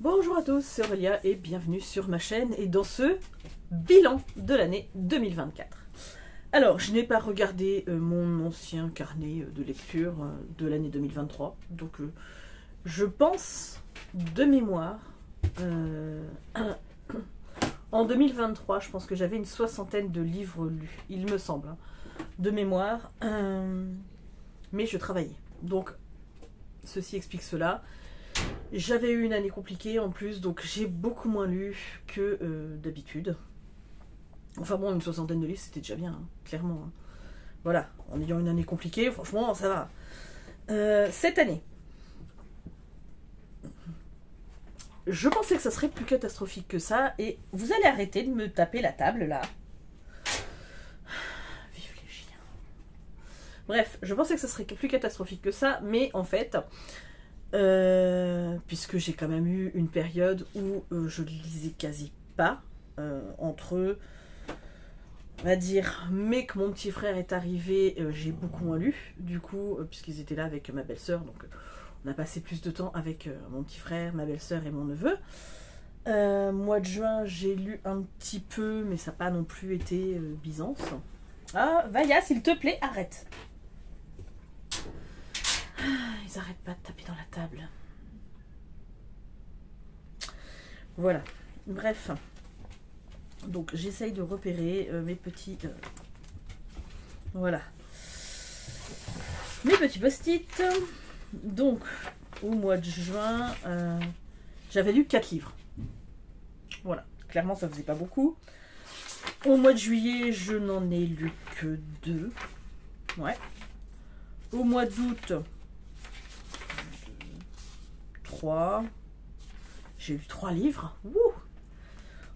Bonjour à tous, c'est Aurélia et bienvenue sur ma chaîne et dans ce bilan de l'année 2024. Alors, je n'ai pas regardé mon ancien carnet de lecture de l'année 2023, donc je pense de mémoire, en 2023, je pense que j'avais une soixantaine de livres lus, il me semble, hein, de mémoire, mais je travaillais, donc ceci explique cela. J'avais eu une année compliquée en plus, donc j'ai beaucoup moins lu que d'habitude. Enfin bon, une soixantaine de livres, c'était déjà bien, hein, clairement. Hein. Voilà, en ayant une année compliquée, franchement, ça va. Cette année, je pensais que ça serait plus catastrophique que ça, et vous allez arrêter de me taper la table, là. Vive les chiens. Bref, je pensais que ça serait plus catastrophique que ça, mais en fait... puisque j'ai quand même eu une période où je lisais quasi pas, entre, on va dire, mais que mon petit frère est arrivé, j'ai beaucoup moins lu, du coup, puisqu'ils étaient là avec ma belle-sœur, donc on a passé plus de temps avec mon petit frère, ma belle-sœur et mon neveu. Mois de juin, j'ai lu un petit peu, mais ça n'a pas non plus été Byzance. Ah, Vaya, s'il te plaît, arrête. Ils arrêtent pas de taper dans la table. Voilà. Bref. Donc j'essaye de repérer mes petits... voilà. Mes petits post-it. Donc, au mois de juin, j'avais lu 4 livres. Voilà. Clairement, ça faisait pas beaucoup. Au mois de juillet, je n'en ai lu que 2. Ouais. Au mois d'août... 3. J'ai lu 3 livres. Wouh.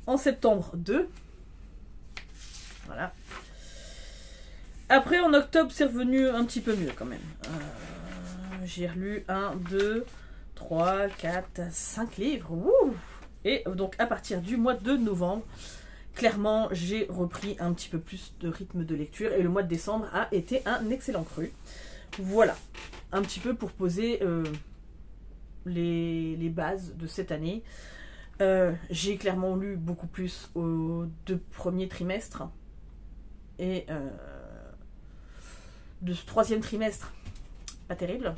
En septembre, 2. Voilà. Après, en octobre, c'est revenu un petit peu mieux quand même. J'ai relu 1, 2, 3, 4, 5 livres. Wouh. Et donc, à partir du mois de novembre, clairement, j'ai repris un petit peu plus de rythme de lecture. Et le mois de décembre a été un excellent cru. Voilà. Un petit peu pour poser... les bases de cette année. J'ai clairement lu beaucoup plus aux 2 premiers trimestres et de ce 3e trimestre pas terrible,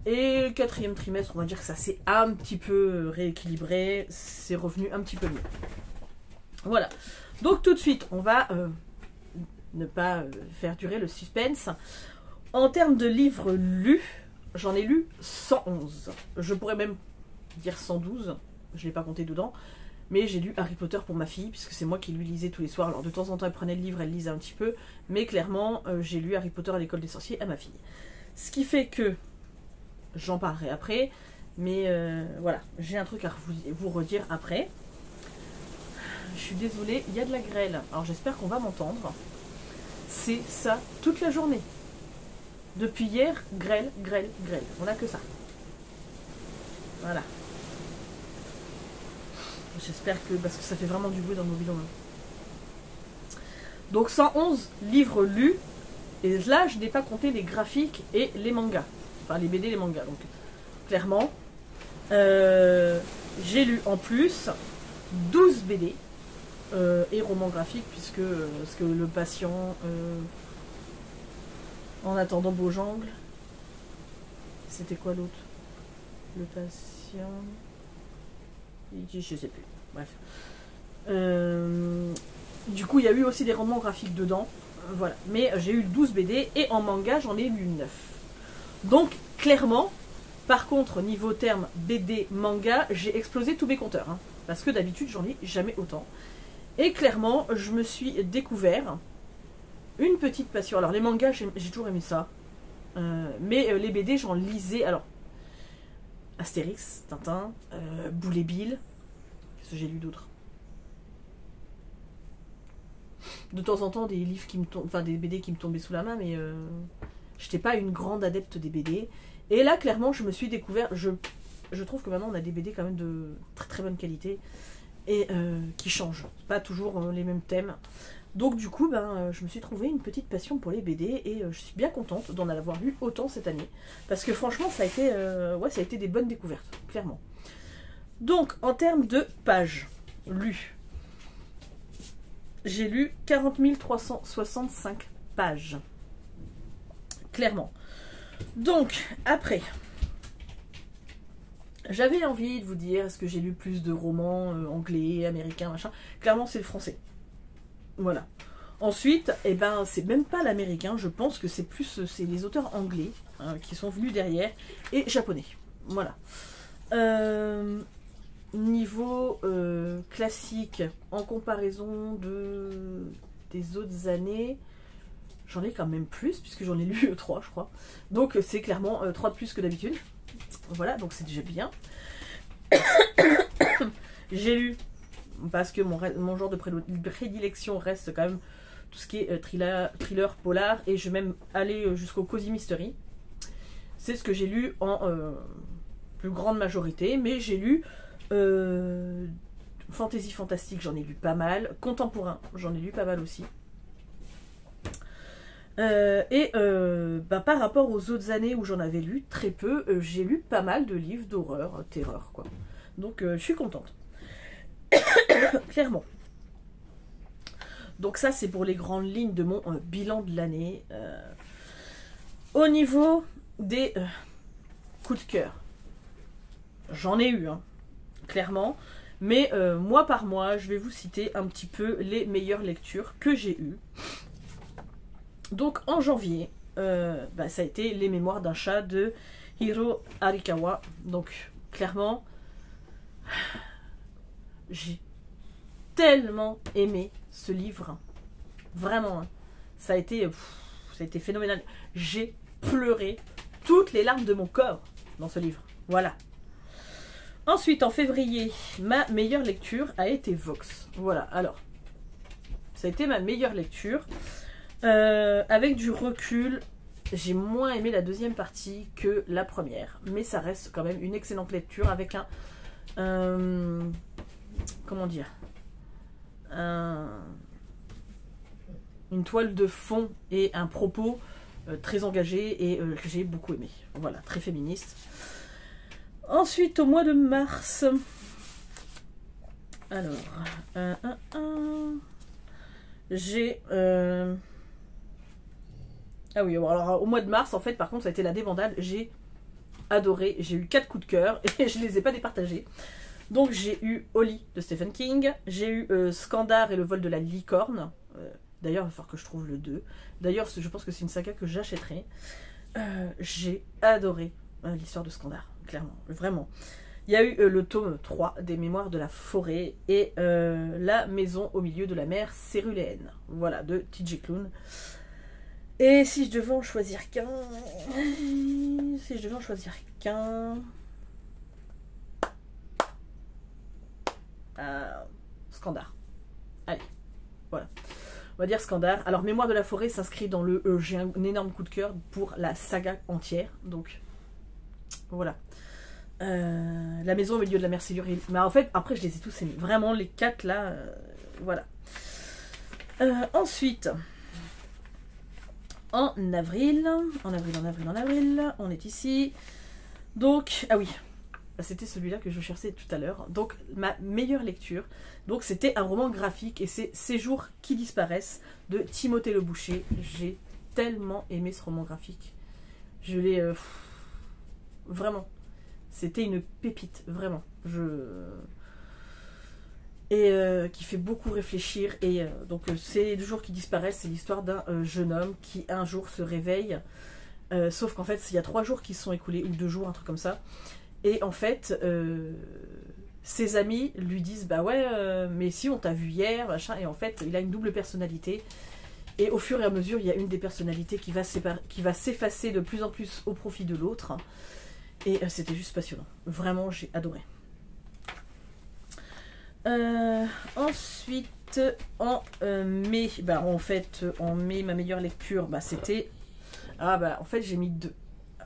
et le 4e trimestre on va dire que ça s'est un petit peu rééquilibré, c'est revenu un petit peu mieux. Voilà, donc tout de suite on va ne pas faire durer le suspense. En termes de livres lus, j'en ai lu 111. Je pourrais même dire 112. Je ne l'ai pas compté dedans. Mais j'ai lu Harry Potter pour ma fille, puisque c'est moi qui lui lisais tous les soirs. Alors de temps en temps, elle prenait le livre, elle lisait un petit peu. Mais clairement, j'ai lu Harry Potter à l'école des sorciers à ma fille. Ce qui fait que, j'en parlerai après. Mais voilà, j'ai un truc à vous redire après. Je suis désolée, il y a de la grêle. Alors j'espère qu'on va m'entendre. C'est ça toute la journée. Depuis hier, grêle, grêle, grêle. On n'a que ça. Voilà. J'espère que... parce que ça fait vraiment du bruit dans nos bidons. Donc 111 livres lus. Et là, je n'ai pas compté les graphiques et les mangas. Enfin, les BD et les mangas. Donc, clairement, j'ai lu en plus 12 BD et romans graphiques, puisque parce que le patient... En attendant Beaujangle. C'était quoi l'autre? Le patient... je sais plus. Bref. Du coup, il y a eu aussi des romans graphiques dedans. Voilà. Mais j'ai eu 12 BD et en manga, j'en ai lu 9. Donc, clairement, par contre, niveau terme BD, manga, j'ai explosé tous mes compteurs. Hein, parce que d'habitude, j'en lis jamais autant. Et clairement, je me suis découvert... une petite passion. Alors les mangas, j'ai toujours aimé ça. Mais les BD, j'en lisais. Alors, Astérix, Tintin, Boule et Bill. Qu'est-ce que j'ai lu d'autre? De temps en temps, des livres qui me tombent, enfin des BD qui me tombaient sous la main, mais j'étais pas une grande adepte des BD. Et là, clairement, je me suis découvert. Je trouve que maintenant, on a des BD quand même de très très bonne qualité et qui changent. Pas toujours les mêmes thèmes. Donc du coup, je me suis trouvé une petite passion pour les BD et je suis bien contente d'en avoir lu autant cette année. Parce que franchement, ça a été des bonnes découvertes, clairement. Donc, en termes de pages lues, j'ai lu 40 365 pages. Clairement. Donc, après, j'avais envie de vous dire, est-ce que j'ai lu plus de romans anglais, américains, machin. Clairement, c'est le français. Voilà. Ensuite, eh ben, c'est même pas l'américain, je pense que c'est plus c'est les auteurs anglais qui sont venus derrière, et japonais. Voilà. Niveau classique, en comparaison des autres années, j'en ai quand même plus, puisque j'en ai lu 3, je crois. Donc c'est clairement 3 de plus que d'habitude. Voilà, donc c'est déjà bien. J'ai lu, parce que mon genre de prédilection reste quand même tout ce qui est thriller, polar, et je vais même aller jusqu'au cozy mystery. C'est ce que j'ai lu en plus grande majorité, mais j'ai lu fantasy fantastique, j'en ai lu pas mal. Contemporain, j'en ai lu pas mal aussi. Par rapport aux autres années où j'en avais lu très peu, j'ai lu pas mal de livres d'horreur, terreur, quoi. Donc je suis contente. Clairement. Donc ça, c'est pour les grandes lignes de mon bilan de l'année. Au niveau des coups de cœur, j'en ai eu, clairement. Mais mois par mois, je vais vous citer un petit peu les meilleures lectures que j'ai eues. Donc en janvier, ça a été Les Mémoires d'un chat de Hiro Arikawa. Donc clairement, j'ai tellement aimé ce livre. Vraiment, ça a été phénoménal. J'ai pleuré toutes les larmes de mon corps dans ce livre. Voilà. Ensuite, en février, ma meilleure lecture a été Vox. Voilà, alors, ça a été ma meilleure lecture. Avec du recul, j'ai moins aimé la deuxième partie que la première. Mais ça reste quand même une excellente lecture avec comment dire, une toile de fond et un propos très engagé et que j'ai beaucoup aimé. Voilà, très féministe. Ensuite, au mois de mars, alors, j'ai... Ah oui, alors au mois de mars, en fait, par contre, ça a été la débandade. J'ai adoré, j'ai eu 4 coups de cœur et je les ai pas départagés. Donc j'ai eu Holly de Stephen King, j'ai eu Skandar et le vol de la licorne. D'ailleurs, il va falloir que je trouve le 2. D'ailleurs, je pense que c'est une saga que j'achèterai. J'ai adoré l'histoire de Skandar, clairement, vraiment. Il y a eu le tome 3 des Mémoires de la forêt et La maison au milieu de la mer céruléenne. Voilà, de TJ Klune. Et si je devais en choisir qu'un... Skandar. Allez, voilà. On va dire Skandar. Alors, Mémoire de la forêt s'inscrit dans le... j'ai un énorme coup de cœur pour la saga entière. Donc, voilà. La maison au milieu de la mer céruléenne. Mais en fait, après, je les ai tous aimés. Vraiment, les 4 là, voilà. Ensuite... En avril, on est ici. Donc, ah oui, c'était celui-là que je cherchais tout à l'heure. Donc, ma meilleure lecture, donc c'était un roman graphique et c'est Ces jours qui disparaissent de Timothée Le Boucher. J'ai tellement aimé ce roman graphique. Je l'ai... vraiment. C'était une pépite, vraiment. Qui fait beaucoup réfléchir. Et donc ces 2 jours qui disparaissent, c'est l'histoire d'un jeune homme qui un jour se réveille, sauf qu'en fait il y a 3 jours qui se sont écoulés, ou 2 jours, un truc comme ça, et en fait ses amis lui disent bah ouais mais si on t'a vu hier machin, et en fait il a une double personnalité, et au fur et à mesure il y a une des personnalités qui va s'effacer de plus en plus au profit de l'autre, et c'était juste passionnant, vraiment j'ai adoré. Ensuite, en mai, en mai, ma meilleure lecture, c'était... en fait, j'ai mis 2.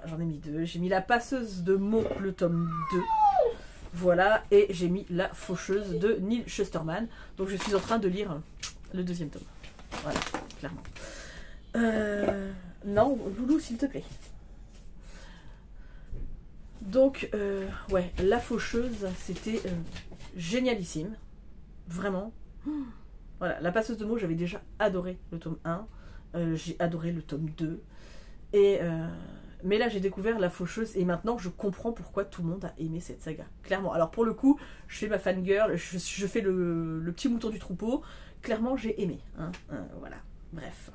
J'en ai mis 2. J'ai mis La passeuse de mots, le tome 2. Voilà, et j'ai mis La faucheuse de Neil Shusterman. Donc, je suis en train de lire le 2e tome. Voilà, clairement. Non, Loulou, s'il te plaît. Donc, ouais, La Faucheuse, c'était génialissime. Vraiment. Voilà, La Passeuse de mots, j'avais déjà adoré le tome 1. J'ai adoré le tome 2. Mais là, j'ai découvert La Faucheuse et maintenant, je comprends pourquoi tout le monde a aimé cette saga. Clairement. Alors, pour le coup, je fais ma fangirl, je fais le petit mouton du troupeau. Clairement, j'ai aimé. Hein, voilà. Bref.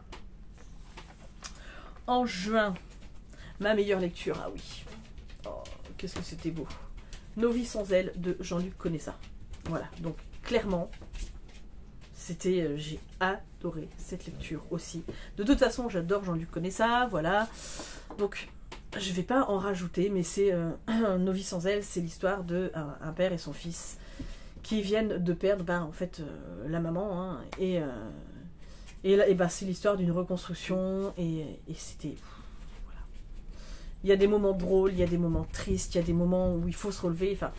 En juin, ma meilleure lecture, ah oui. Oh, qu'est-ce que c'était beau. Nos vies sans elle de Jean-Luc Conessa. Voilà, donc clairement, c'était, j'ai adoré cette lecture aussi. De toute façon, j'adore Jean-Luc Conessa, voilà. Donc, je vais pas en rajouter, mais c'est Nos vies sans elle, c'est l'histoire de un père et son fils qui viennent de perdre, en fait, la maman, hein, et c'est l'histoire d'une reconstruction, et c'était... Il y a des moments drôles, il y a des moments tristes, il y a des moments où il faut se relever. Enfin,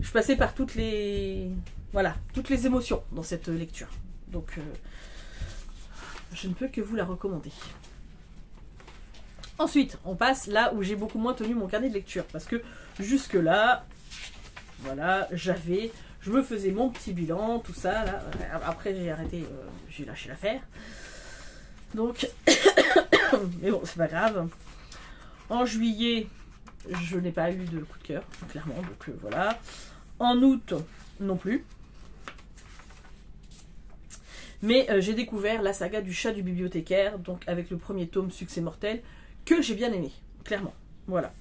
je passais par toutes les émotions dans cette lecture. Donc, je ne peux que vous la recommander. Ensuite, on passe là où j'ai beaucoup moins tenu mon carnet de lecture. Parce que jusque-là, voilà, je me faisais mon petit bilan, tout ça. Là. Après, j'ai arrêté, j'ai lâché l'affaire. Donc, mais bon, c'est pas grave. En juillet, je n'ai pas eu de coup de cœur, clairement, donc voilà. En août, non plus. Mais j'ai découvert la saga du chat du bibliothécaire, donc avec le premier tome Succès mortel, que j'ai bien aimé, clairement. Voilà.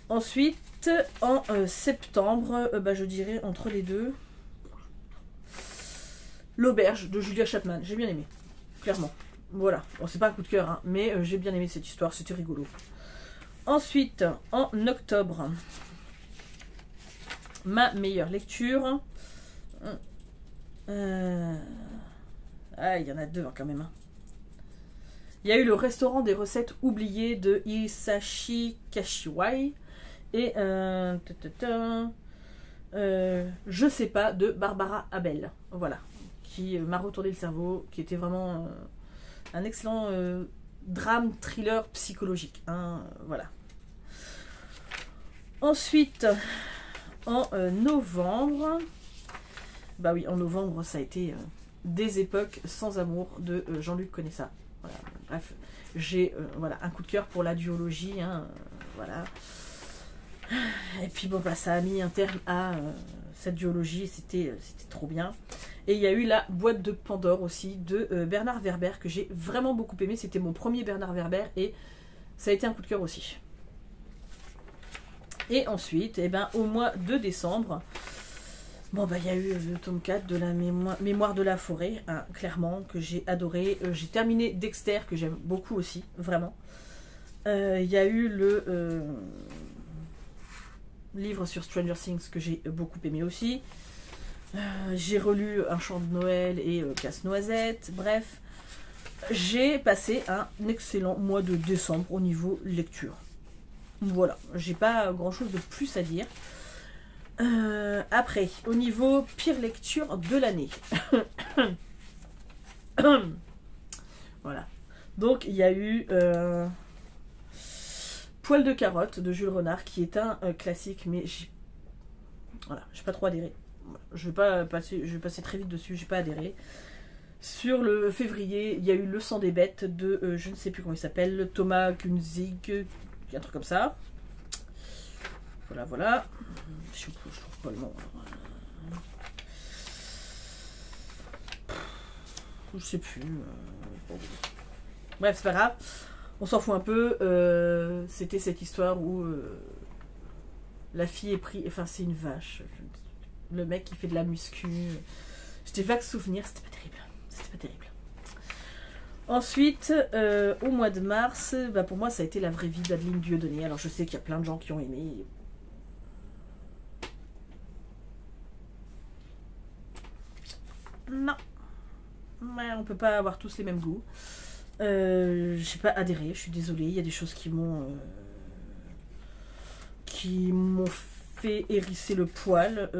Ensuite, en septembre, je dirais entre les deux, L'Auberge de Julia Chapman, j'ai bien aimé, clairement. Voilà, bon, c'est pas un coup de cœur, hein, mais j'ai bien aimé cette histoire, c'était rigolo. Ensuite, en octobre, ma meilleure lecture. Ah, il y en a deux quand même. Il y a eu Le restaurant des recettes oubliées de Hisashi Kashiwai. Et Je sais pas de Barbara Abel. Voilà. Qui m'a retourné le cerveau. Qui était vraiment un excellent drame, thriller psychologique. Hein, voilà. Ensuite, en novembre, bah oui, en novembre, ça a été Des époques sans amour de Jean-Luc Conessa. Voilà. Bref, j'ai voilà, un coup de cœur pour la duologie. Hein, voilà. Et puis bon, ça a mis un terme à cette duologie, c'était trop bien. Et il y a eu la boîte de Pandore aussi de Bernard Werber que j'ai vraiment beaucoup aimé. C'était mon premier Bernard Werber et ça a été un coup de cœur aussi. Et ensuite, au mois de décembre, il y a eu le tome 4 de la mémoire de la forêt, hein, clairement, que j'ai adoré. J'ai terminé Dexter, que j'aime beaucoup aussi, vraiment. Il y a eu le livre sur Stranger Things que j'ai beaucoup aimé aussi. J'ai relu Un chant de Noël et Casse-Noisette. Bref, j'ai passé un excellent mois de décembre au niveau lecture. Voilà, j'ai pas grand chose de plus à dire. Après, au niveau pire lecture de l'année. Voilà. Donc, il y a eu Poil de carotte de Jules Renard, qui est un classique, mais j'ai pas trop adhéré. Je vais passer très vite dessus, j'ai pas adhéré. Sur le février, il y a eu Le sang des bêtes de, je ne sais plus comment il s'appelle, Thomas Kunzig, un truc comme ça. Voilà. Je trouve pas le nom. Je sais plus. Bref, c'est pas grave. On s'en fout un peu. C'était cette histoire où la fille est prise. Enfin, c'est une vache. Le mec qui fait de la muscu. J'étais vague souvenir, c'était pas terrible. Ensuite, au mois de mars, pour moi, ça a été La vraie vie d'Adeline Dieudonné. Alors, je sais qu'il y a plein de gens qui ont aimé. Non. Ouais, on peut pas avoir tous les mêmes goûts. J'ai pas adhéré, je suis désolée. Il y a des choses qui m'ont fait hérisser le poil.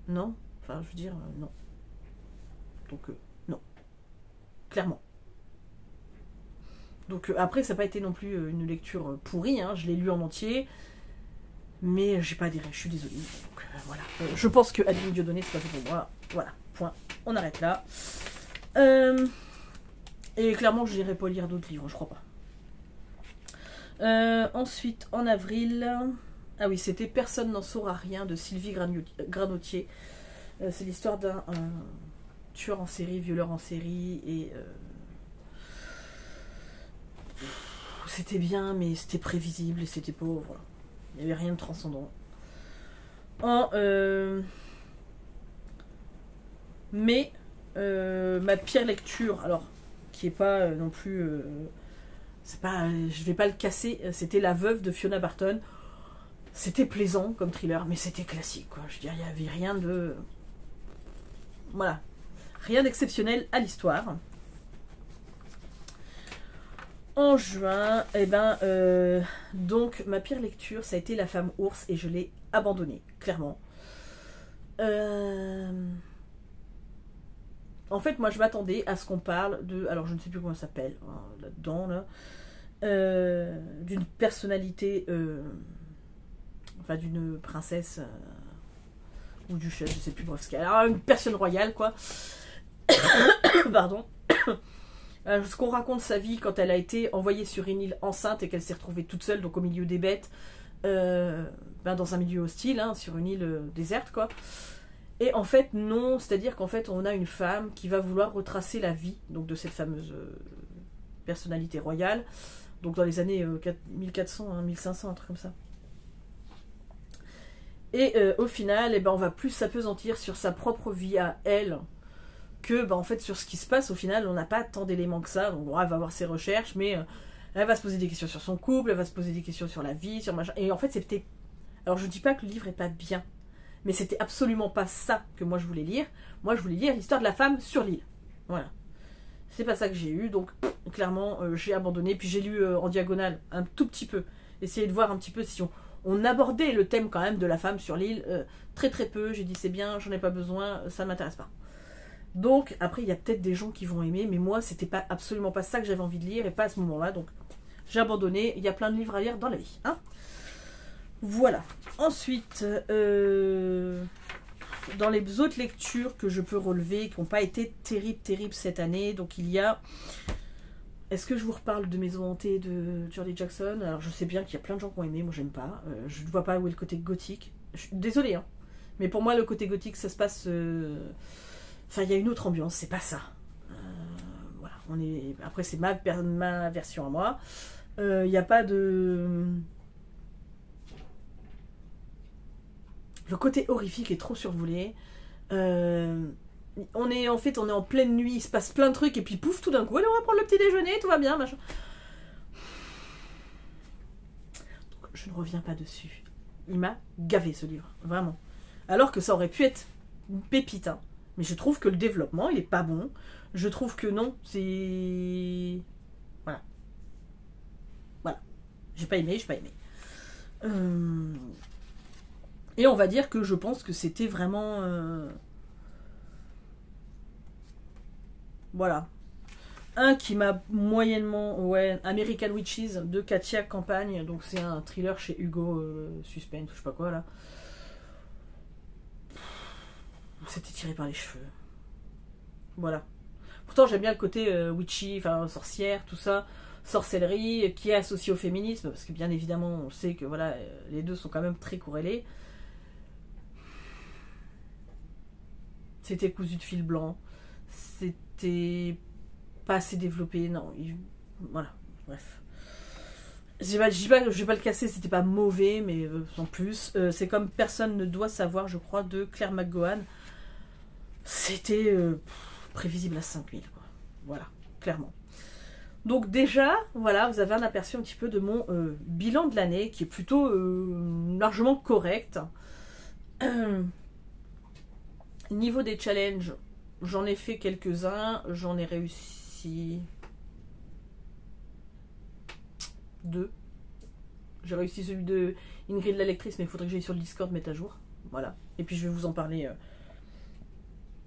Non. Enfin, je veux dire, non. Donc, non. Clairement. Donc après, ça n'a pas été non plus une lecture pourrie, hein, je l'ai lu en entier, mais j'ai pas adhéré, je suis désolée. Donc voilà, je pense que Adeline Dieudonné, c'est pas fait pour moi. Voilà, point. On arrête là. Et clairement, je n'irai pas lire d'autres livres, je crois pas. Ensuite, en avril... Ah oui, c'était Personne n'en saura rien de Sylvie Granotier. C'est l'histoire d'un tueur en série, violeur en série, et... c'était bien, mais c'était prévisible, et c'était pauvre. Il n'y avait rien de transcendant. Mais ma pire lecture, alors, qui est pas non plus... c'est pas, je vais pas le casser, c'était La Veuve de Fiona Barton. C'était plaisant comme thriller, mais c'était classique, quoi. Je veux dire, il n'y avait rien de... Voilà. Rien d'exceptionnel à l'histoire. En juin, donc ma pire lecture, ça a été La Femme Ours, et je l'ai abandonnée, clairement. En fait, moi, je m'attendais à ce qu'on parle de... Alors, je ne sais plus comment ça s'appelle, hein, là-dedans, là. D'une personnalité... Enfin, d'une princesse... ou duchesse, je ne sais plus, bref. Alors, une personne royale, quoi. Pardon. Ce qu'on raconte sa vie quand elle a été envoyée sur une île enceinte et qu'elle s'est retrouvée toute seule, donc au milieu des bêtes, dans un milieu hostile, hein, sur une île déserte, quoi. Et en fait, non, c'est-à-dire qu'en fait, on a une femme qui va vouloir retracer la vie donc de cette fameuse personnalité royale, donc dans les années 1400, hein, 1500, un truc comme ça. Et au final, on va plus s'appesantir sur sa propre vie à elle, que en fait sur ce qui se passe. Au final, on n'a pas tant d'éléments que ça, donc bon, elle va avoir ses recherches, mais elle va se poser des questions sur son couple, elle va se poser des questions sur la vie, sur machin, et en fait c'était... Alors je dis pas que le livre est pas bien, mais c'était absolument pas ça que moi je voulais lire. Moi je voulais lire l'histoire de la femme sur l'île, voilà. C'est pas ça que j'ai eu, donc clairement j'ai abandonné, puis j'ai lu en diagonale un tout petit peu, essayer de voir un petit peu si on abordait le thème quand même de la femme sur l'île, très très peu. J'ai dit c'est bien, j'en ai pas besoin, ça m'intéresse pas. Donc, après, il y a peut-être des gens qui vont aimer, mais moi, c'était pas, absolument pas ça que j'avais envie de lire, et pas à ce moment-là, donc j'ai abandonné. Il y a plein de livres à lire dans la vie, hein. Voilà. Ensuite, dans les autres lectures que je peux relever, qui n'ont pas été terribles cette année, donc il y a... Est-ce que je vous reparle de Maison hantée de Shirley Jackson? Alors, je sais bien qu'il y a plein de gens qui ont aimé, moi j'aime pas. Je ne vois pas où est le côté gothique. Je suis désolée, hein. Mais pour moi, le côté gothique, ça se passe... Enfin, il y a une autre ambiance, c'est pas ça. Voilà, on est... Après, c'est ma version à moi. Il n'y a pas de... Le côté horrifique est trop survolé. On est en pleine nuit, il se passe plein de trucs, et puis pouf, tout d'un coup, allez, on va prendre le petit déjeuner, tout va bien, machin. Donc, je ne reviens pas dessus. Il m'a gavé, ce livre, vraiment. Alors que ça aurait pu être une pépite, hein. Mais je trouve que le développement, il est pas bon. Je trouve que non, c'est... Voilà. Voilà. J'ai pas aimé. Et on va dire que je pense que c'était vraiment... Voilà. Un qui m'a moyennement... Ouais, American Witches de Katia Campagne. Donc c'est un thriller chez Hugo Suspense, je sais pas quoi, là. C'était tiré par les cheveux. Voilà. Pourtant, j'aime bien le côté witchy, enfin sorcière, tout ça, sorcellerie, qui est associé au féminisme, parce que bien évidemment, on sait que voilà, les deux sont quand même très corrélés. C'était cousu de fil blanc. C'était pas assez développé, non. Voilà, bref. Je vais pas le casser, c'était pas mauvais, mais en plus, c'est comme Personne ne doit savoir, je crois, de Claire McGowan. C'était prévisible à 5000, quoi. Voilà, clairement. Donc déjà, voilà, vous avez un aperçu un petit peu de mon bilan de l'année, qui est plutôt largement correct. Niveau des challenges, j'en ai fait quelques-uns, j'en ai réussi 2. J'ai réussi celui de Ingrid la lectrice, mais il faudrait que j'aille sur le Discord mettre à jour. Voilà. Et puis je vais vous en parler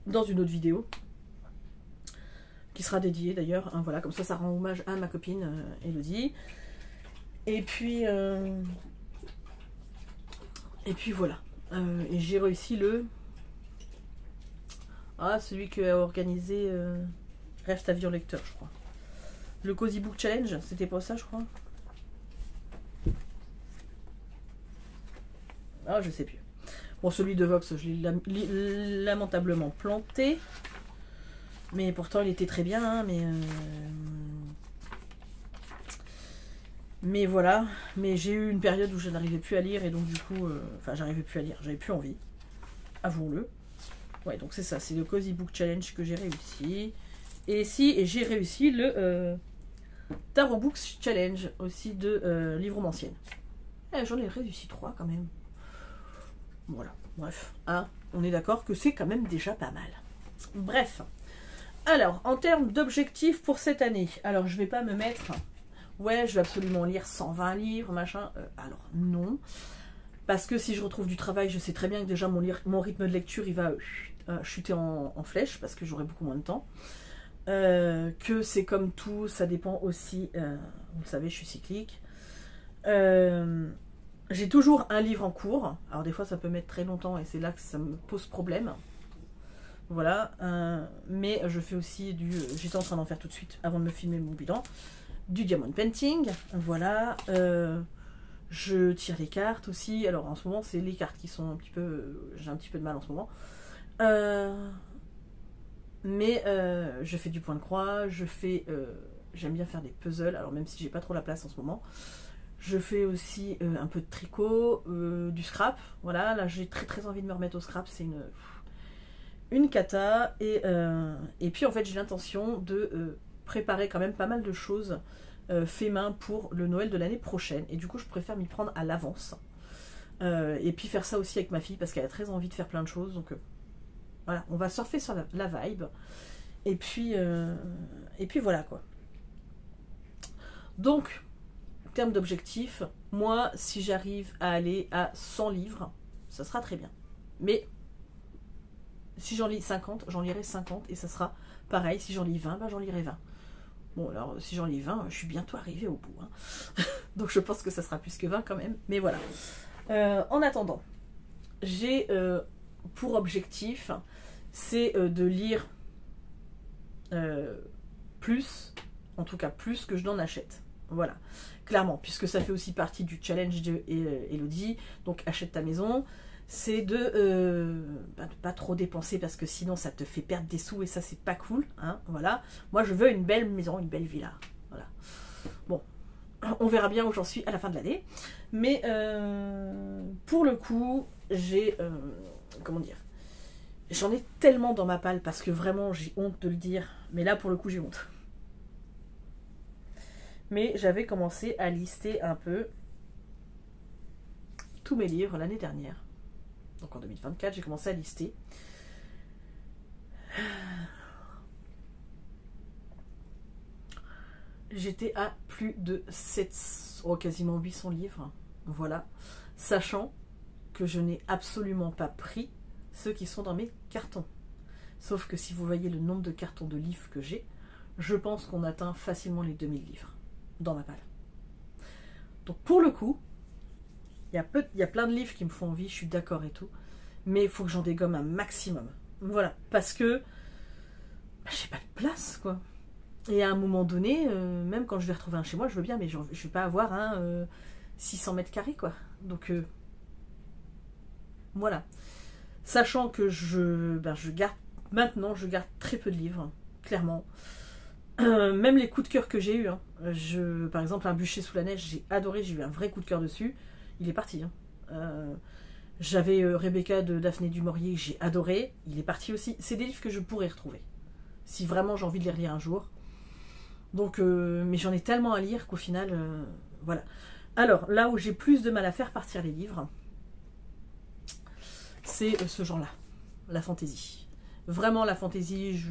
dans une autre vidéo. qui sera dédié d'ailleurs, hein, voilà, comme ça rend hommage à ma copine Elodie. Et puis voilà. Et j'ai réussi celui qui a organisé Rêve ta vie en lecteur, je crois. Le Cozy Book Challenge, c'était pas ça, je crois. Ah, je sais plus. Bon, celui de Vox, je l'ai lamentablement planté. Mais pourtant, il était très bien, hein, mais voilà. Mais j'ai eu une période où je n'arrivais plus à lire, et donc du coup... Enfin, j'arrivais plus à lire, j'avais plus envie. Avouons-le. Ouais, donc c'est ça, c'est le Cozy Book Challenge que j'ai réussi. Et j'ai réussi le Tarot Books Challenge, aussi de Livromancienne. J'en ai réussi 3 quand même. Voilà, bref, hein, on est d'accord que c'est quand même déjà pas mal. Bref, alors, en termes d'objectifs pour cette année, alors je vais pas me mettre, ouais, je vais absolument lire 120 livres, machin, alors non, parce que si je retrouve du travail, je sais très bien que déjà mon rythme de lecture, il va chuter en flèche, parce que j'aurai beaucoup moins de temps, que c'est comme tout, ça dépend aussi, vous le savez, je suis cyclique, j'ai toujours un livre en cours. Alors des fois ça peut mettre très longtemps et c'est là que ça me pose problème. Voilà. Mais je fais aussi j'étais en train d'en faire tout de suite avant de me filmer mon bilan. Du diamond painting. Voilà. Je tire les cartes aussi. Alors en ce moment c'est les cartes qui sont un petit peu... J'ai un petit peu de mal en ce moment. Mais je fais du point de croix. J'aime bien faire des puzzles. Alors même si j'ai pas trop la place en ce moment. Je fais aussi un peu de tricot, du scrap. Voilà, là j'ai très envie de me remettre au scrap, c'est une cata. Et puis en fait j'ai l'intention de préparer quand même pas mal de choses fait main pour le Noël de l'année prochaine. Et du coup je préfère m'y prendre à l'avance. Et puis faire ça aussi avec ma fille parce qu'elle a très envie de faire plein de choses. Donc voilà, on va surfer sur la vibe. Et puis voilà quoi. Donc... En termes d'objectifs, moi, si j'arrive à aller à 100 livres, ça sera très bien. Mais si j'en lis 50, j'en lirai 50 et ça sera pareil. Si j'en lis 20, ben j'en lirai 20. Bon, alors si j'en lis 20, je suis bientôt arrivée au bout. Hein. Donc je pense que ça sera plus que 20 quand même. Mais voilà. En attendant, j'ai pour objectif, c'est de lire plus, en tout cas plus que je n'en achète. Voilà. Clairement, puisque ça fait aussi partie du challenge de Elodie, donc achète ta maison, c'est de pas trop dépenser parce que sinon ça te fait perdre des sous et ça c'est pas cool, hein, voilà. Moi je veux une belle maison, une belle villa, voilà. Bon, on verra bien où j'en suis à la fin de l'année, mais pour le coup, j'ai, comment dire, j'en ai tellement dans ma palle parce que vraiment j'ai honte de le dire, mais là pour le coup j'ai honte. Mais j'avais commencé à lister un peu tous mes livres l'année dernière. Donc en 2024, j'ai commencé à lister. J'étais à plus de 700, quasiment 800 livres. Voilà. Sachant que je n'ai absolument pas pris ceux qui sont dans mes cartons. Sauf que si vous voyez le nombre de cartons de livres que j'ai, je pense qu'on atteint facilement les 2000 livres. Dans ma palle. Donc pour le coup, il y a plein de livres qui me font envie, je suis d'accord et tout, mais il faut que j'en dégomme un maximum. Voilà, parce que j'ai pas de place, quoi. Et à un moment donné, même quand je vais retrouver un chez moi, je veux bien, mais je vais pas avoir un 600 mètres carrés, quoi. Donc voilà. Sachant que je garde très peu de livres, clairement. Même les coups de cœur que j'ai eu, hein. Par exemple un bûcher sous la neige, j'ai adoré, j'ai eu un vrai coup de cœur dessus, il est parti. Hein. J'avais Rebecca de Daphné du Maurier, j'ai adoré, il est parti aussi. C'est des livres que je pourrais retrouver, si vraiment j'ai envie de les relire un jour. Donc, mais j'en ai tellement à lire qu'au final, voilà. Alors, là où j'ai plus de mal à faire partir les livres, c'est ce genre-là, la fantaisie. Vraiment la fantaisie,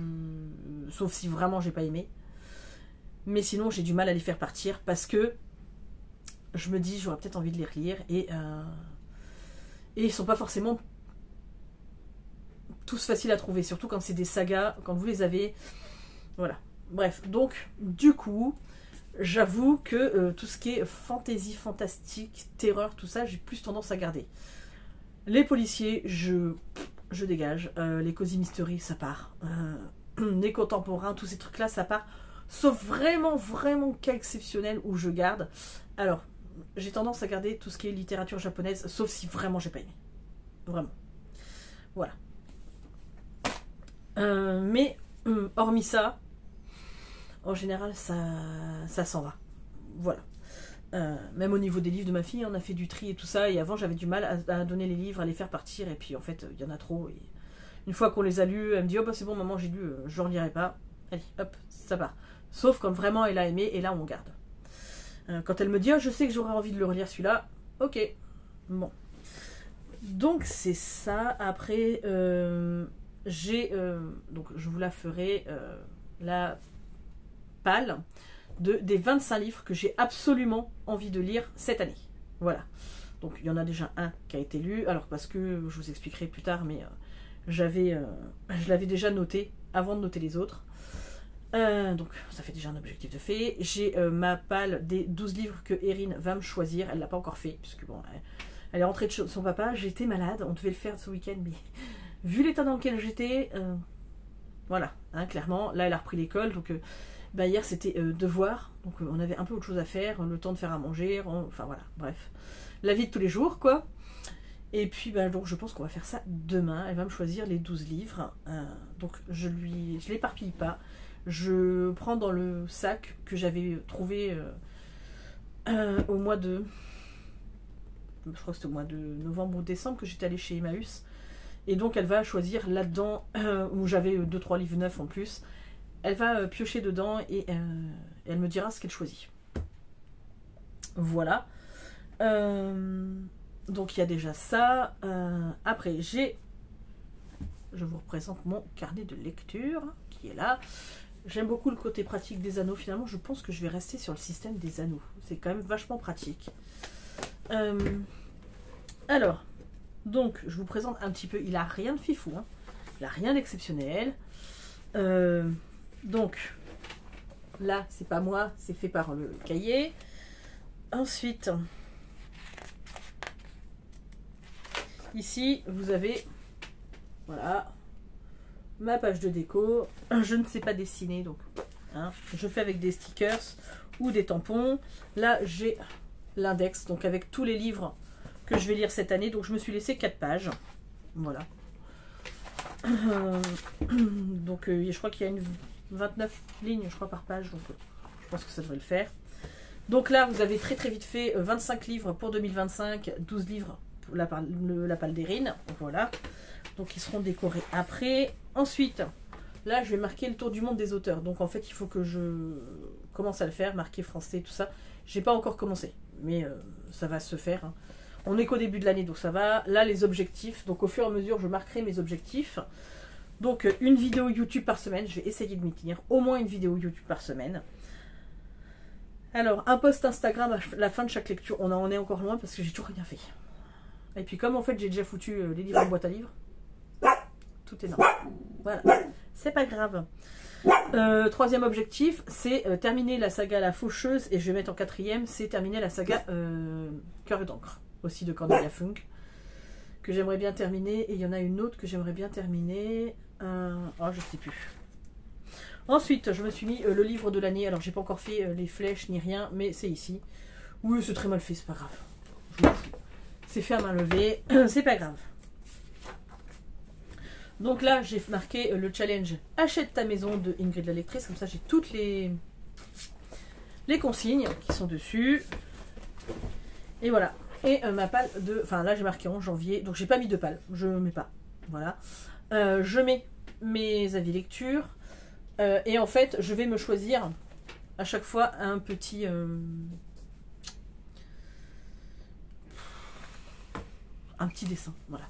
sauf si vraiment j'ai pas aimé. Mais sinon j'ai du mal à les faire partir parce que je me dis j'aurais peut-être envie de les relire et ils sont pas forcément tous faciles à trouver, surtout quand c'est des sagas, quand vous les avez, voilà. Bref, donc du coup, j'avoue que tout ce qui est fantasy, fantastique, terreur, tout ça, j'ai plus tendance à garder. Les policiers, je dégage. Les cosy mystery, ça part. Les contemporains, tous ces trucs-là, ça part. Sauf vraiment, vraiment cas exceptionnels où je garde. Alors, j'ai tendance à garder tout ce qui est littérature japonaise, sauf si vraiment j'ai pas aimé. Vraiment. Voilà. Mais, hormis ça, en général, ça s'en va. Voilà. Même au niveau des livres de ma fille, on a fait du tri et tout ça, et avant j'avais du mal à donner les livres, à les faire partir, et puis en fait il y en a trop, et une fois qu'on les a lus, elle me dit oh bah c'est bon maman j'ai lu, je ne relirai pas, allez hop, ça part. Sauf quand vraiment elle a aimé, et là on garde. Quand elle me dit oh je sais que j'aurais envie de le relire celui-là, ok, bon. Donc c'est ça, après j'ai, donc je vous la ferai, la pâle des 25 livres que j'ai absolument envie de lire cette année. Voilà. Donc il y en a déjà un qui a été lu, alors parce que je vous expliquerai plus tard, mais je l'avais déjà noté avant de noter les autres. Donc ça fait déjà un objectif de fait. J'ai ma palle des 12 livres que Erin va me choisir. Elle ne l'a pas encore fait, puisque bon, elle est rentrée de son papa. J'étais malade, on devait le faire ce week-end, mais vu l'état dans lequel j'étais, voilà, hein, clairement, là elle a repris l'école, donc bah, hier c'était devoir, donc on avait un peu autre chose à faire, le temps de faire à manger, enfin voilà, bref. La vie de tous les jours, quoi. Et puis bah, donc je pense qu'on va faire ça demain. Elle va me choisir les 12 livres. Donc je l'éparpille pas. Je prends dans le sac que j'avais trouvé au mois de... Je crois que c'était au mois de novembre ou décembre que j'étais allée chez Emmaüs. Et donc elle va choisir là-dedans, où j'avais 2-3 livres neufs en plus. Elle va piocher dedans et elle me dira ce qu'elle choisit. Voilà. Donc il y a déjà ça. Après, je vous représente mon carnet de lecture qui est là. J'aime beaucoup le côté pratique des anneaux. Finalement, je pense que je vais rester sur le système des anneaux. C'est quand même vachement pratique. Alors, donc, je vous présente un petit peu. Il n'a rien de fifou. Hein. Il n'a rien d'exceptionnel. Donc, là, c'est pas moi, c'est fait par le cahier. Ensuite, ici, vous avez, voilà, ma page de déco. Je ne sais pas dessiner, donc hein, je fais avec des stickers ou des tampons. Là, j'ai l'index, donc avec tous les livres que je vais lire cette année. Donc, je me suis laissé 4 pages. Voilà. Donc, je crois qu'il y a une 29 lignes, je crois, par page. Donc, je pense que ça devrait le faire. Donc là, vous avez très très vite fait 25 livres pour 2025, 12 livres pour la palle d'Erin. Voilà. Donc, ils seront décorés après. Ensuite, là, je vais marquer le tour du monde des auteurs. Donc, en fait, il faut que je commence à le faire, marquer français, tout ça. J'ai pas encore commencé, mais ça va se faire. Hein. On est qu'au début de l'année, donc ça va. Là, les objectifs. Donc, au fur et à mesure, je marquerai mes objectifs. Donc, une vidéo YouTube par semaine. Je vais essayer de m'y tenir. Au moins une vidéo YouTube par semaine. Alors, un post Instagram à la fin de chaque lecture. On en est encore loin parce que j'ai toujours rien fait. Et puis, comme en fait, j'ai déjà foutu les livres en boîte à livres. Tout est normal. Voilà. C'est pas grave. Troisième objectif, c'est terminer la saga La Faucheuse. Et je vais mettre en quatrième, c'est terminer la saga Cœur d'encre. Aussi de Cornelia Funk. Que j'aimerais bien terminer. Et il y en a une autre que j'aimerais bien terminer. Oh, je sais plus. Ensuite, je me suis mis le livre de l'année. Alors, j'ai pas encore fait les flèches ni rien, mais c'est ici. Oui, c'est très mal fait, c'est pas grave. C'est fait à main levée, c'est pas grave. Donc là, j'ai marqué le challenge Achète ta maison de Ingrid la lectrice. Comme ça, j'ai toutes les consignes qui sont dessus. Et voilà. Et ma palle de... Enfin, là, j'ai marqué en janvier. Donc, j'ai pas mis de palle. Je mets pas. Voilà. Je mets mes avis lecture. Et en fait, je vais me choisir à chaque fois un petit... un petit dessin. Voilà.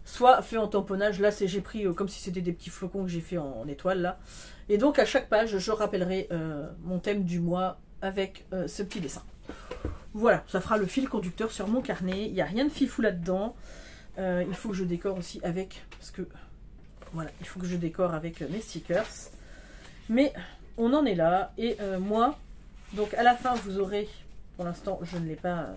Soit fait en tamponnage, là j'ai pris comme si c'était des petits flocons que j'ai fait en étoile là. Et donc à chaque page je rappellerai mon thème du mois avec ce petit dessin. Voilà, ça fera le fil conducteur sur mon carnet. Il n'y a rien de fifou là-dedans. Il faut que je décore aussi avec, parce que voilà, il faut que je décore avec mes stickers. Mais on en est là. Et moi, donc à la fin, vous aurez, pour l'instant, je ne l'ai pas...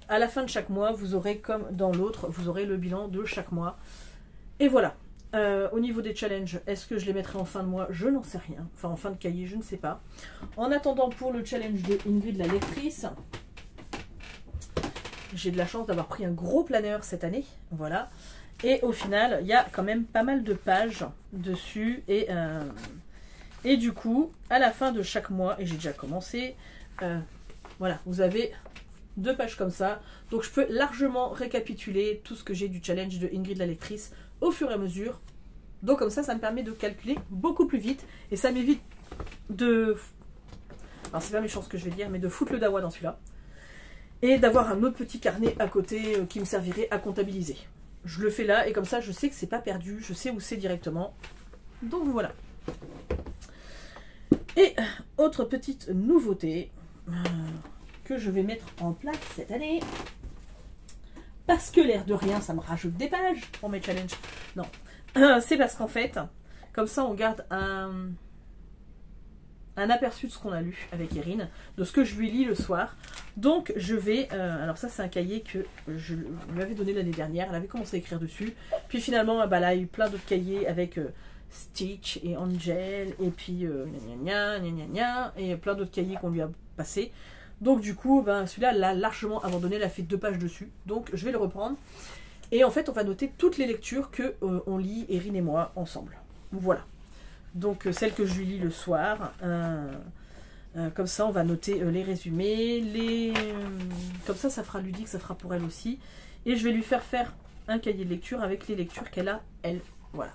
à la fin de chaque mois, vous aurez, comme dans l'autre, vous aurez le bilan de chaque mois. Et voilà. Au niveau des challenges, est-ce que je les mettrai en fin de mois? Je n'en sais rien. Enfin, en fin de cahier, je ne sais pas. En attendant, pour le challenge de Ingrid la lectrice, j'ai de la chance d'avoir pris un gros planeur cette année. Voilà. Et au final, il y a quand même pas mal de pages dessus. Et du coup, à la fin de chaque mois, et j'ai déjà commencé, voilà, vous avez 2 pages comme ça. Donc je peux largement récapituler tout ce que j'ai du challenge de Ingrid la lectrice au fur et à mesure. Donc comme ça me permet de calculer beaucoup plus vite. Et ça m'évite de... alors c'est pas méchant ce que je vais dire, mais de foutre le dawa dans celui-là. Et d'avoir un autre petit carnet à côté qui me servirait à comptabiliser. Je le fais là et comme ça je sais que c'est pas perdu, je sais où c'est directement. Donc voilà. Et autre petite nouveauté que je vais mettre en place cette année. Parce que l'air de rien, ça me rajoute des pages pour mes challenges. Non, c'est parce qu'en fait, comme ça on garde un aperçu de ce qu'on a lu avec Erin, de ce que je lui lis le soir. Donc je vais, alors ça c'est un cahier que je lui avais donné l'année dernière, elle avait commencé à écrire dessus, puis finalement bah, là il y a eu plein d'autres cahiers avec Stitch et Angel, et puis et plein d'autres cahiers qu'on lui a passés. Donc du coup, ben, celui-là l'a largement abandonné, elle a fait 2 pages dessus, donc je vais le reprendre. Et en fait on va noter toutes les lectures que on lit Erin et moi ensemble. Voilà. Donc celle que je lui lis le soir, comme ça on va noter les résumés, comme ça ça fera ludique, ça fera pour elle aussi. Et je vais lui faire un cahier de lecture avec les lectures qu'elle a, elle. Voilà.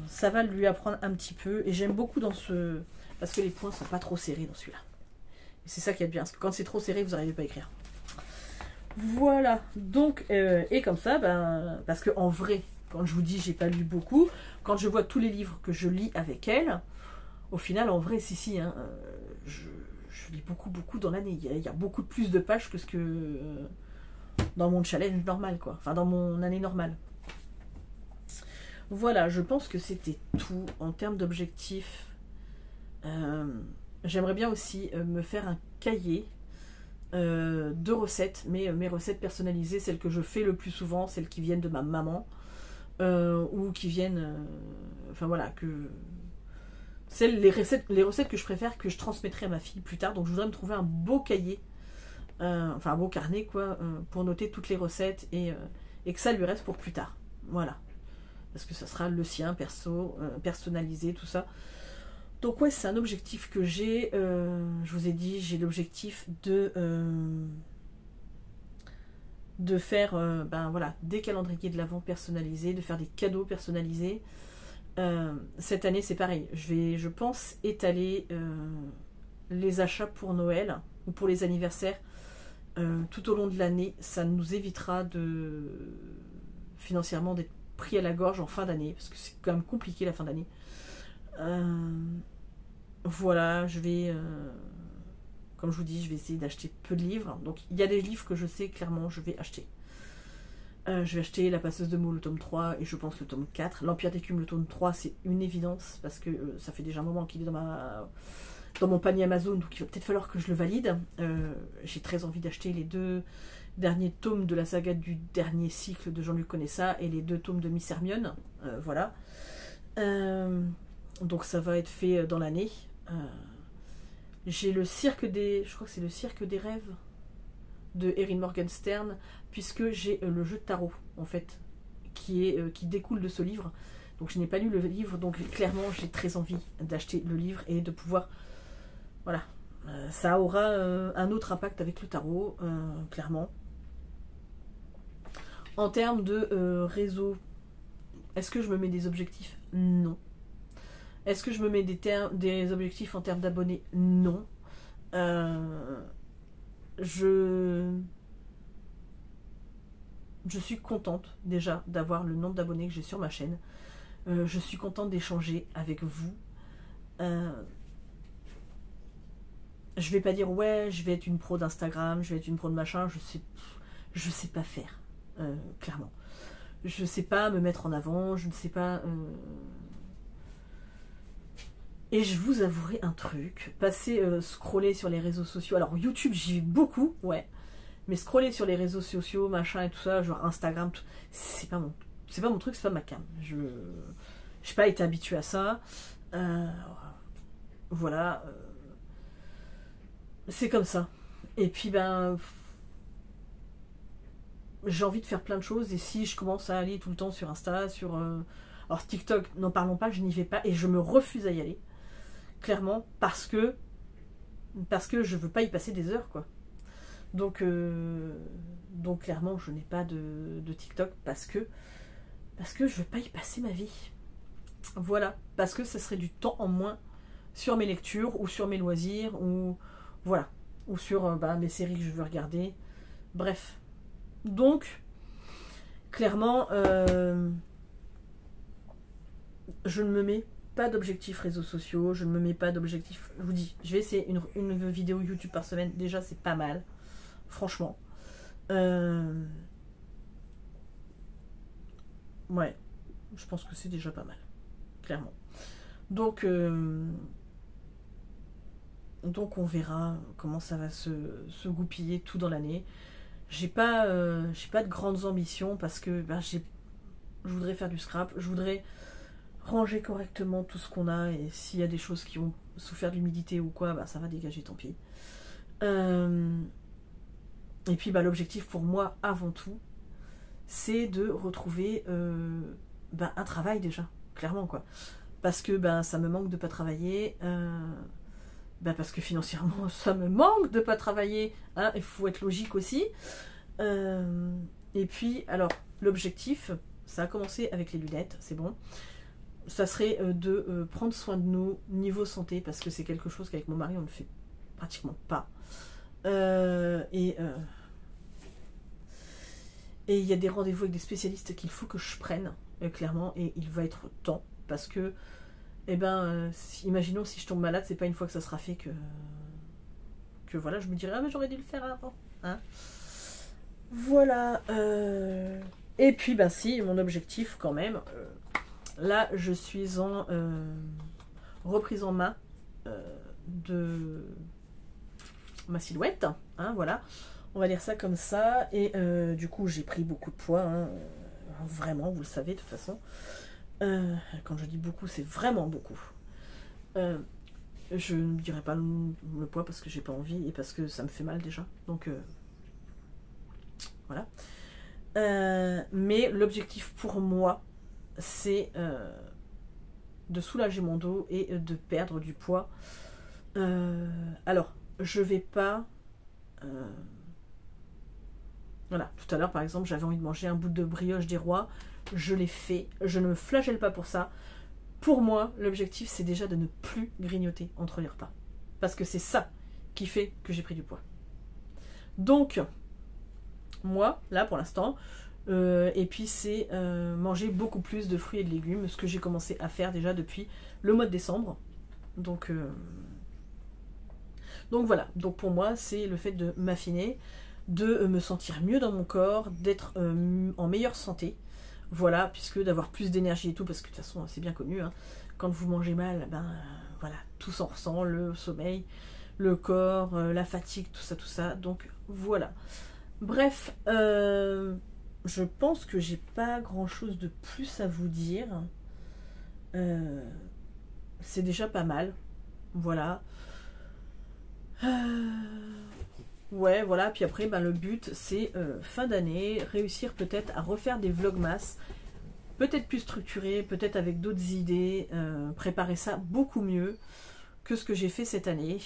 Ça va lui apprendre un petit peu, et j'aime beaucoup dans ce... parce que les points sont pas trop serrés dans celui-là. Et c'est ça qui est bien, parce que quand c'est trop serré, vous n'arrivez pas à écrire. Voilà, donc, et comme ça, ben, parce que en vrai, quand je vous dis j'ai pas lu beaucoup, quand je vois tous les livres que je lis avec elle, au final, en vrai, si, hein, je lis beaucoup dans l'année. Il y a beaucoup plus de pages que ce que dans mon challenge normal, quoi. Enfin, dans mon année normale. Voilà, je pense que c'était tout en termes d'objectifs. J'aimerais bien aussi me faire un cahier de recettes, mais mes recettes personnalisées, celles que je fais le plus souvent, celles qui viennent de ma maman, ou qui viennent, enfin voilà, les recettes que je préfère, que je transmettrai à ma fille plus tard. Donc je voudrais me trouver un beau cahier, enfin un beau carnet quoi, pour noter toutes les recettes, et que ça lui reste pour plus tard. Voilà, parce que ça sera le sien perso, personnalisé, tout ça. Donc ouais, c'est un objectif que j'ai. Je vous ai dit, j'ai l'objectif de faire ben voilà, des calendriers de l'Avent personnalisés, de faire des cadeaux personnalisés. Cette année c'est pareil, je pense étaler les achats pour Noël ou pour les anniversaires tout au long de l'année. Ça nous évitera financièrement d'être pris à la gorge en fin d'année, parce que c'est quand même compliqué la fin d'année. Voilà, je vais, comme je vous dis, je vais essayer d'acheter peu de livres. Donc il y a des livres que je sais clairement je vais acheter. Je vais acheter La Passeuse de mots, le tome 3, et je pense le tome 4. L'Empire d'écume, le tome 3, c'est une évidence, parce que ça fait déjà un moment qu'il est dans mon panier Amazon, donc il va peut-être falloir que je le valide. J'ai très envie d'acheter les 2 derniers tomes de la saga du dernier cycle de Jean-Luc Conessa, et les 2 tomes de Miss Hermione. Voilà. Donc ça va être fait dans l'année. J'ai le cirque des... je crois que c'est le cirque des rêves de Erin Morgenstern, puisque j'ai le jeu de tarot en fait qui découle de ce livre. Donc je n'ai pas lu le livre, donc clairement j'ai très envie d'acheter le livre et de pouvoir, voilà, ça aura un autre impact avec le tarot, clairement. En termes de réseau, est-ce que je me mets des objectifs? Non. Est-ce que je me mets des objectifs en termes d'abonnés? Non. Je suis contente déjà d'avoir le nombre d'abonnés que j'ai sur ma chaîne. Je suis contente d'échanger avec vous. Je vais pas dire ouais, je vais être une pro d'Instagram, je vais être une pro de machin. Je sais pas faire, clairement. Je sais pas me mettre en avant. Je ne sais pas. Et je vous avouerai un truc, passer scroller sur les réseaux sociaux, alors YouTube j'y vais beaucoup, ouais, mais scroller sur les réseaux sociaux, machin et tout ça, genre Instagram, c'est pas mon truc, c'est pas ma cam. Je n'ai pas été habituée à ça. Voilà. C'est comme ça. Et puis ben j'ai envie de faire plein de choses, et si je commence à aller tout le temps sur Insta, sur alors TikTok, n'en parlons pas, je n'y vais pas et je me refuse à y aller. Clairement, parce que je veux pas y passer des heures, quoi. Donc clairement, je n'ai pas de TikTok parce que je veux pas y passer ma vie. Voilà, parce que ça serait du temps en moins sur mes lectures ou sur mes loisirs ou voilà, ou sur mes séries que je veux regarder. Bref. Donc, clairement, je ne me mets pas d'objectifs réseaux sociaux, je ne me mets pas d'objectifs. Je vous dis, je vais essayer une vidéo YouTube par semaine. Déjà, c'est pas mal, franchement. Ouais, je pense que c'est déjà pas mal, clairement. Donc on verra comment ça va se goupiller tout dans l'année. J'ai pas de grandes ambitions parce que je voudrais faire du scrap, je voudrais ranger correctement tout ce qu'on a, et s'il y a des choses qui ont souffert de l'humidité ou quoi, ça va dégager, tant pis. Et puis l'objectif pour moi avant tout, c'est de retrouver un travail déjà, clairement, quoi. Parce que ça me manque de pas travailler, parce que financièrement ça me manque de pas travailler, hein, il faut être logique aussi. Et puis alors l'objectif, ça a commencé avec les lunettes, c'est bon, ça serait de prendre soin de nous niveau santé, parce que c'est quelque chose qu'avec mon mari on ne fait pratiquement pas. Et il y a des rendez-vous avec des spécialistes qu'il faut que je prenne, clairement, et il va être temps, parce que imaginons si je tombe malade, c'est pas une fois que ça sera fait que voilà, je me dirais mais j'aurais dû le faire avant, hein. Voilà. Et puis si, mon objectif quand même, là je suis en reprise en main de ma silhouette, hein, voilà, on va dire ça comme ça. Et du coup j'ai pris beaucoup de poids, hein, vraiment, vous le savez de toute façon. Quand je dis beaucoup, c'est vraiment beaucoup. Je ne dirai pas le poids parce que j'ai pas envie et parce que ça me fait mal déjà, donc voilà. Mais l'objectif pour moi, c'est de soulager mon dos et de perdre du poids. Alors je vais pas voilà, tout à l'heure par exemple j'avais envie de manger un bout de brioche des rois, je l'ai fait, je ne me flagelle pas pour ça. Pour moi l'objectif c'est déjà de ne plus grignoter entre les repas, parce que c'est ça qui fait que j'ai pris du poids. Donc moi là pour l'instant et puis c'est manger beaucoup plus de fruits et de légumes, ce que j'ai commencé à faire déjà depuis le mois de décembre. Donc voilà, donc pour moi c'est le fait de m'affiner, de me sentir mieux dans mon corps, d'être en meilleure santé, voilà, puisque d'avoir plus d'énergie et tout, parce que de toute façon c'est bien connu, hein, quand vous mangez mal, voilà, tout s'en ressent, le sommeil, le corps, la fatigue, tout ça, donc voilà. Bref, je pense que j'ai pas grand chose de plus à vous dire, c'est déjà pas mal, voilà. Ouais, voilà, puis après le but c'est fin d'année, réussir peut-être à refaire des vlogmas, peut-être plus structurés, peut-être avec d'autres idées, préparer ça beaucoup mieux que ce que j'ai fait cette année,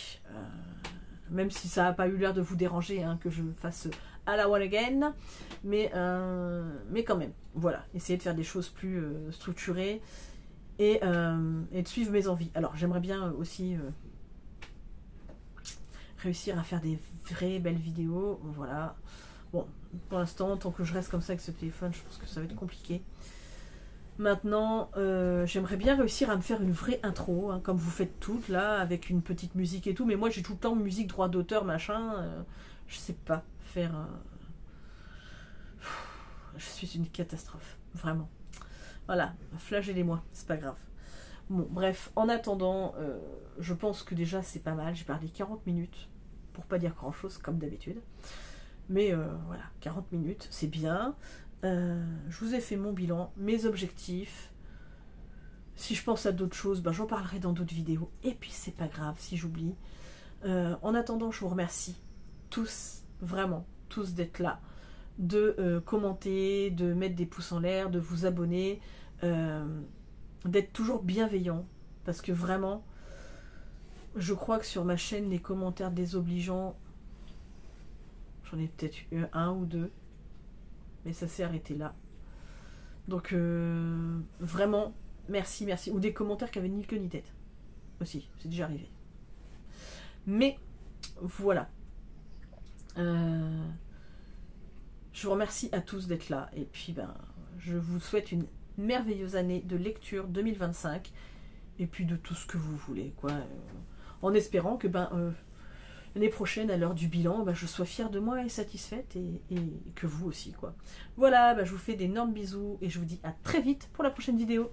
même si ça n'a pas eu l'air de vous déranger, hein, que je fasse à la one again, mais quand même, voilà, essayer de faire des choses plus structurées et de suivre mes envies. Alors j'aimerais bien aussi réussir à faire des vraies belles vidéos, voilà. Bon, pour l'instant, tant que je reste comme ça avec ce téléphone, je pense que ça va être compliqué. Maintenant, j'aimerais bien réussir à me faire une vraie intro, hein, comme vous faites toutes là, avec une petite musique et tout, mais moi j'ai tout le temps musique, droit d'auteur, machin, je sais pas faire... Je suis une catastrophe, vraiment. Voilà, flagellez-moi, c'est pas grave. Bon, bref, en attendant, je pense que déjà c'est pas mal. J'ai parlé 40 minutes, pour pas dire grand chose, comme d'habitude. Mais voilà, 40 minutes, c'est bien. Je vous ai fait mon bilan, mes objectifs. Si je pense à d'autres choses, ben, j'en parlerai dans d'autres vidéos. Et puis c'est pas grave si j'oublie. En attendant, je vous remercie tous, vraiment, tous d'être là, de commenter, de mettre des pouces en l'air, de vous abonner, d'être toujours bienveillant. Parce que vraiment, je crois que sur ma chaîne, les commentaires désobligeants, j'en ai peut-être eu un ou deux. Mais ça s'est arrêté là. Donc, vraiment, merci, merci. Ou des commentaires qui avaient ni queue ni tête. Aussi, c'est déjà arrivé. Mais, voilà. Je vous remercie à tous d'être là. Et puis, ben, je vous souhaite une merveilleuse année de lecture 2025. Et puis de tout ce que vous voulez, quoi. En espérant que, l'année prochaine, à l'heure du bilan, je sois fière de moi et satisfaite, et que vous aussi, quoi. Voilà, je vous fais d'énormes bisous, et je vous dis à très vite pour la prochaine vidéo.